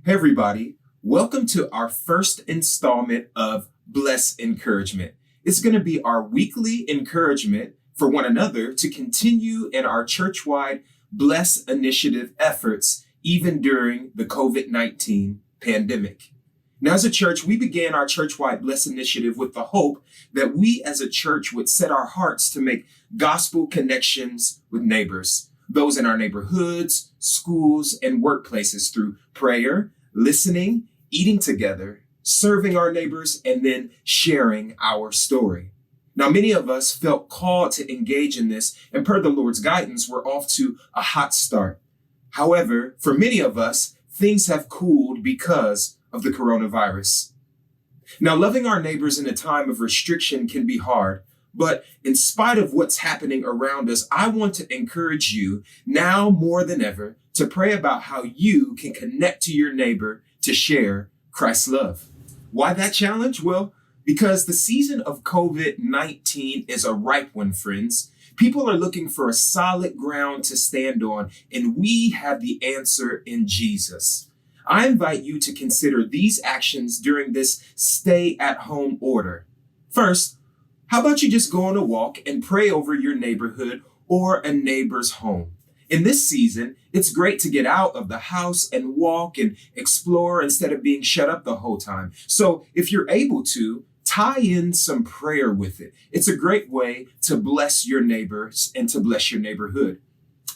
Hey, everybody. Welcome to our first installment of Bless Encouragement. It's going to be our weekly encouragement for one another to continue in our church-wide Bless Initiative efforts, even during the COVID-19 pandemic. Now, as a church, we began our church-wide Bless Initiative with the hope that we as a church would set our hearts to make gospel connections with neighbors, those in our neighborhoods, schools, and workplaces through prayer, listening, eating together, serving our neighbors, and then sharing our story. Now, many of us felt called to engage in this, and per the Lord's guidance, we're off to a hot start. However, for many of us, things have cooled because of the coronavirus. Now, loving our neighbors in a time of restriction can be hard, but in spite of what's happening around us, I want to encourage you now more than ever to pray about how you can connect to your neighbor to share Christ's love. Why that challenge? Well, because the season of COVID-19 is a ripe one, friends. People are looking for a solid ground to stand on, and we have the answer in Jesus. I invite you to consider these actions during this stay-at-home order. First, how about you just go on a walk and pray over your neighborhood or a neighbor's home? In this season, it's great to get out of the house and walk and explore instead of being shut up the whole time. So if you're able to, tie in some prayer with it. It's a great way to bless your neighbors and to bless your neighborhood.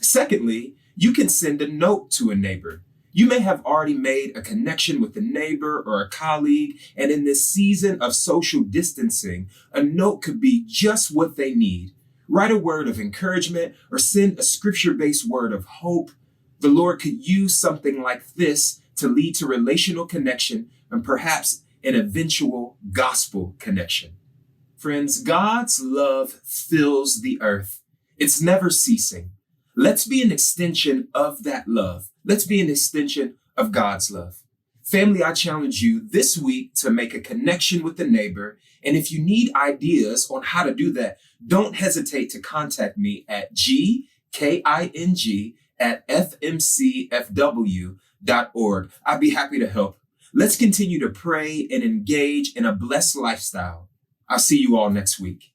Secondly, you can send a note to a neighbor. You may have already made a connection with a neighbor or a colleague, and in this season of social distancing, a note could be just what they need. Write a word of encouragement or send a scripture-based word of hope. The Lord could use something like this to lead to relational connection and perhaps an eventual gospel connection. Friends, God's love fills the earth. It's never ceasing. Let's be an extension of that love. Let's be an extension of God's love. Family, I challenge you this week to make a connection with a neighbor. And if you need ideas on how to do that, don't hesitate to contact me at gking@fmcfw.org. I'd be happy to help. Let's continue to pray and engage in a blessed lifestyle. I'll see you all next week.